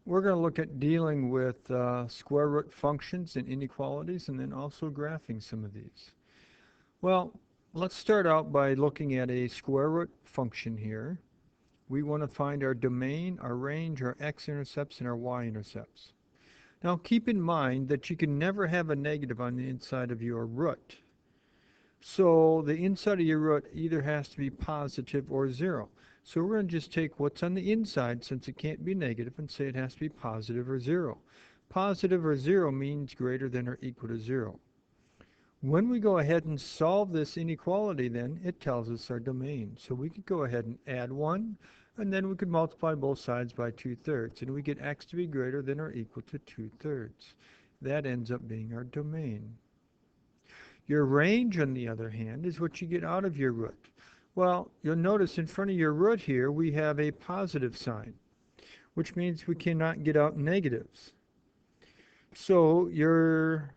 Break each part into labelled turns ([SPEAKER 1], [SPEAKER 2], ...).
[SPEAKER 1] we're going to look at dealing with square root functions and inequalities, and then also graphing some of these. Well, let's start out by looking at a square root function here. We want to find our domain, our range, our x-intercepts, and our y-intercepts. Now keep in mind that you can never have a negative on the inside of your root. So the inside of your root either has to be positive or 0. So we're going to just take what's on the inside, since it can't be negative, and say it has to be positive or 0. Positive or 0 means greater than or equal to 0. When we go ahead and solve this inequality, then it tells us our domain. So we could go ahead and add 1, and then we could multiply both sides by 2/3, and we get x to be greater than or equal to 2/3. That ends up being our domain. Your range, on the other hand, is what you get out of your root. Well, you'll notice in front of your root here we have a positive sign, which means we cannot get out negatives. So your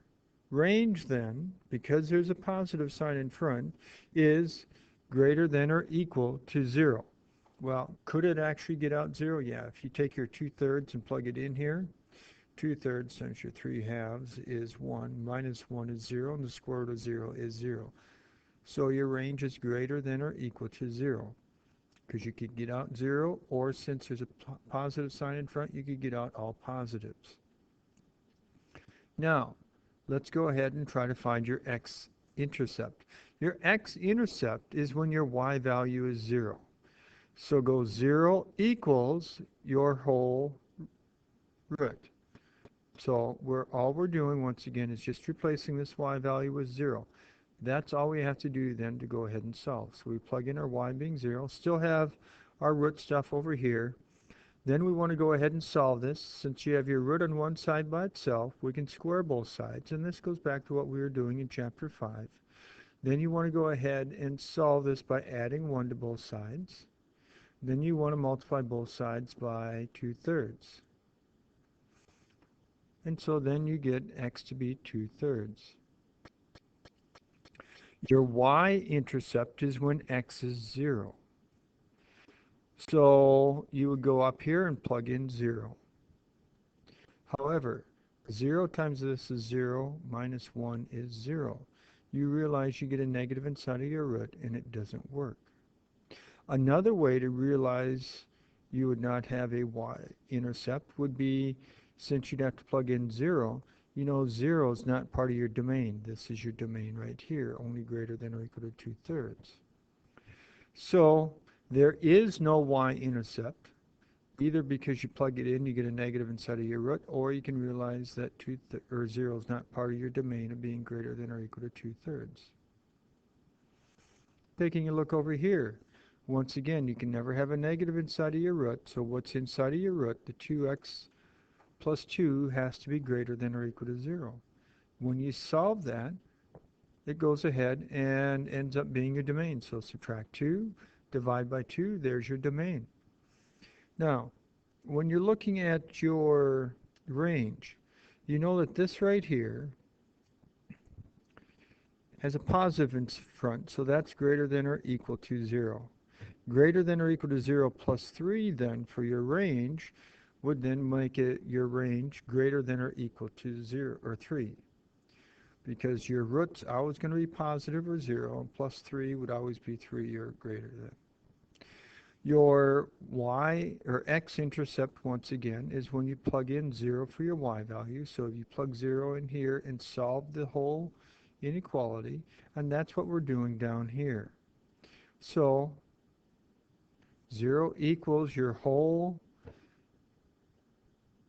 [SPEAKER 1] range then, because there's a positive sign in front, is greater than or equal to 0. Well, could it actually get out 0? Yeah, if you take your 2/3 and plug it in here, 2/3 times your 3/2 is 1, minus 1 is 0, and the square root of 0 is 0. So your range is greater than or equal to 0, because you could get out 0, or since there's a positive sign in front, you could get out all positives. Now, let's go ahead and try to find your x-intercept. Your x-intercept is when your y value is 0. So go 0 equals your whole root. So all we're doing, once again, is just replacing this y value with 0. That's all we have to do then to go ahead and solve. So we plug in our y being 0, still have our root stuff over here. Then we want to go ahead and solve this. Since you have your root on one side by itself, we can square both sides, and this goes back to what we were doing in chapter 5. Then you want to go ahead and solve this by adding 1 to both sides. Then you want to multiply both sides by 2/3. And so then you get x to be 2/3. Your y-intercept is when x is 0. So you would go up here and plug in 0. However, 0 times this is 0, minus 1 is 0. You realize you get a negative inside of your root, and it doesn't work. Another way to realize you would not have a y-intercept would be, since you'd have to plug in 0, you know 0 is not part of your domain. This is your domain right here, only greater than or equal to 2/3. So there is no y-intercept, either because you plug it in, you get a negative inside of your root, or you can realize that 0 is not part of your domain of being greater than or equal to 2/3. Taking a look over here, once again, you can never have a negative inside of your root, so what's inside of your root, the 2x plus 2 has to be greater than or equal to 0. When you solve that, it goes ahead and ends up being your domain. So subtract 2, divide by 2, there's your domain. Now, when you're looking at your range, you know that this right here has a positive in front, so that's greater than or equal to 0. Greater than or equal to 0 plus 3 then for your range would then make it your range greater than or equal to 0 or 3, because your root's always going to be positive or 0, and plus 3 would always be 3 or greater than. Your y or x-intercept, once again, is when you plug in 0 for your y value. So if you plug 0 in here and solve the whole inequality, and that's what we're doing down here. So 0 equals your whole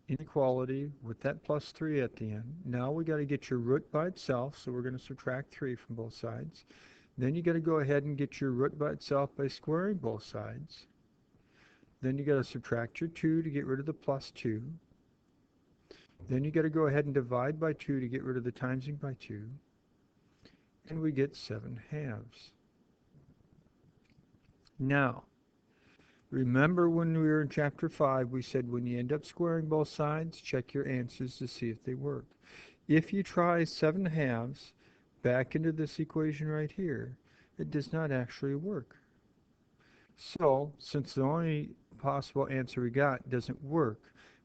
[SPEAKER 1] inequality with that plus 3 at the end. Now we got to get your root by itself, so we're going to subtract 3 from both sides. Then you got to go ahead and get your root by itself by squaring both sides. Then you got to subtract your 2 to get rid of the plus 2. Then you got to go ahead and divide by 2 to get rid of the timesing by 2. And we get 7/2. Now, remember when we were in chapter 5, we said when you end up squaring both sides, check your answers to see if they work. If you try 7/2 back into this equation right here, it does not actually work. So, since the only possible answer we got doesn't work,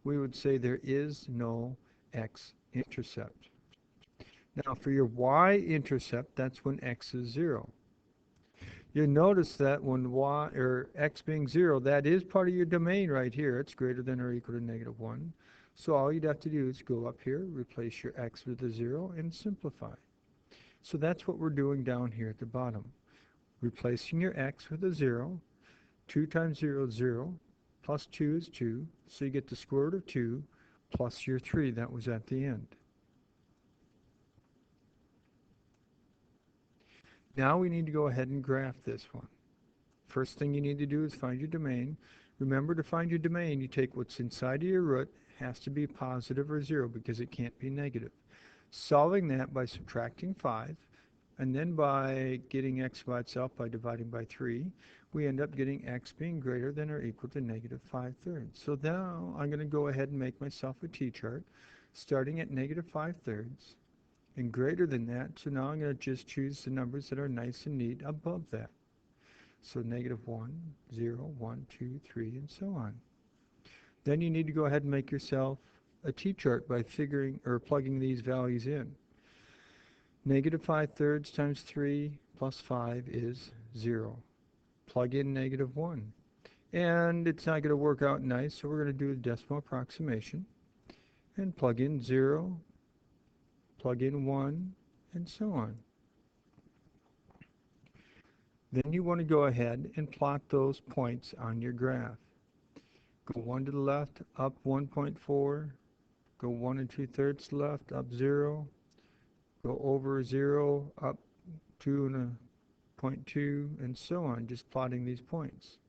[SPEAKER 1] we would say there is no x-intercept. Now for your y-intercept, that's when x is 0. You'll notice that when y or x being 0, that is part of your domain right here. It's greater than or equal to -1. So all you'd have to do is go up here, replace your x with a 0, and simplify. So that's what we're doing down here at the bottom. Replacing your x with a 0. 2 times 0 is 0, plus 2 is 2. So you get the square root of 2 plus your 3 that was at the end. Now we need to go ahead and graph this one. First thing you need to do is find your domain. Remember, to find your domain, you take what's inside of your root, has to be positive or 0 because it can't be negative. Solving that by subtracting 5, and then by getting x by itself by dividing by 3, we end up getting x being greater than or equal to -5/3. So now I'm going to go ahead and make myself a t-chart, starting at -5/3 and greater than that. So now I'm going to just choose the numbers that are nice and neat above that. So -1, 0, 1, 2, 3, and so on. Then you need to go ahead and make yourself a t-chart by figuring or plugging these values in. -5/3 times 3 plus 5 is 0. Plug in -1. And it's not going to work out nice, so we're going to do a decimal approximation. And plug in 0, plug in 1, and so on. Then you want to go ahead and plot those points on your graph. Go 1 to the left, up 1.4. Go 1 2/3 left, up 0. Go over 0, up 2.2, and so on, just plotting these points.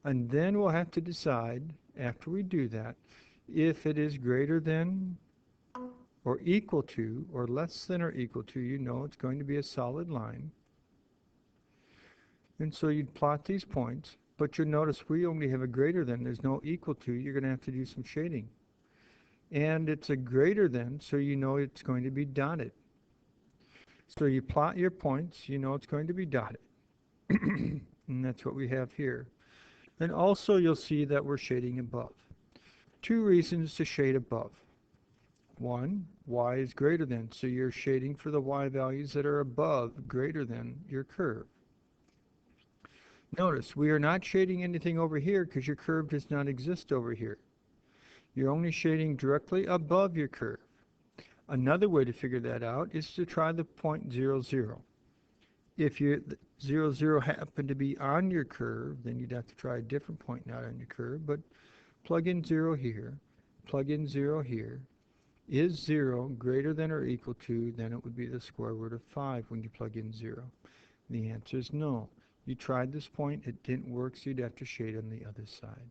[SPEAKER 1] And then we'll have to decide, after we do that, if it is greater than or equal to or less than or equal to, you know it's going to be a solid line. And so you'd plot these points, but you'll notice we only have a greater than, there's no equal to. You're going to have to do some shading. And it's a greater than, so you know it's going to be dotted. So you plot your points, you know it's going to be dotted. And that's what we have here. And also you'll see that we're shading above. 2 reasons to shade above. 1, y is greater than, so you're shading for the y values that are above, greater than your curve. Notice, we are not shading anything over here because your curve does not exist over here. You're only shading directly above your curve. Another way to figure that out is to try the point 0, 0. If your 0, 0 happened to be on your curve, then you'd have to try a different point not on your curve, but plug in 0 here, plug in 0 here. Is 0 greater than or equal to, then it would be the square root of 5 when you plug in 0. The answer is no. You tried this point, it didn't work, so you'd have to shade on the other side.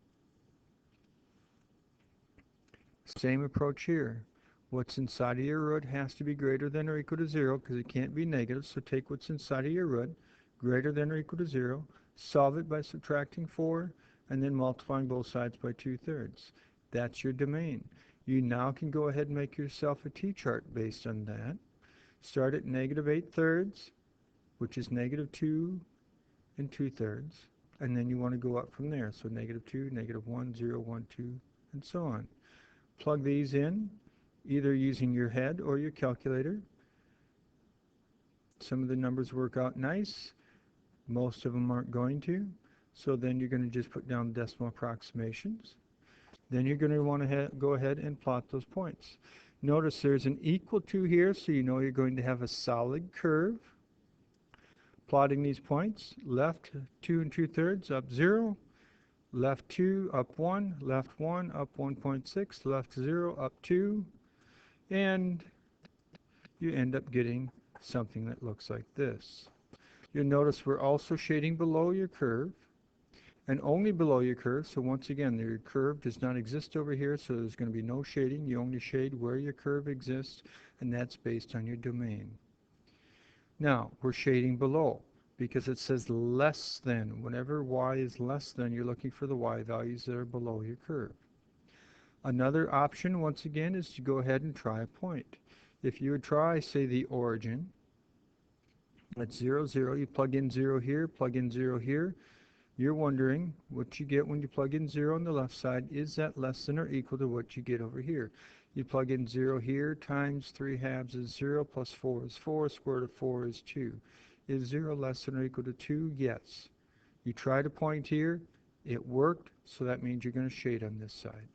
[SPEAKER 1] Same approach here. What's inside of your root has to be greater than or equal to 0 because it can't be negative, so take what's inside of your root, greater than or equal to 0, solve it by subtracting 4, and then multiplying both sides by 2/3. That's your domain. You now can go ahead and make yourself a t-chart based on that. Start at -8/3, which is -2 and 2/3, and then you want to go up from there. So -2, -1, 0, 1, 2, and so on. Plug these in, either using your head or your calculator. Some of the numbers work out nice. Most of them aren't going to. So then you're going to just put down decimal approximations. Then you're going to want to go ahead and plot those points. Notice there's an equal to here, so you know you're going to have a solid curve. Plotting these points, left 2 and 2/3, up 0, left 2, up 1, left 1, up 1.6, left 0, up 2, and you end up getting something that looks like this. You'll notice we're also shading below your curve, and only below your curve. So once again, your curve does not exist over here, so there's going to be no shading. You only shade where your curve exists, and that's based on your domain. Now, we're shading below because it says less than. Whenever y is less than, you're looking for the y values that are below your curve. Another option, once again, is to go ahead and try a point. If you would try, say, the origin, at 0, 0, you plug in 0 here, plug in 0 here. You're wondering what you get when you plug in 0 on the left side. Is that less than or equal to what you get over here? You plug in 0 here, times 3 halves is 0, plus 4 is 4, square root of 4 is 2. Is 0 less than or equal to 2? Yes. You try to point here. It worked, so that means you're going to shade on this side.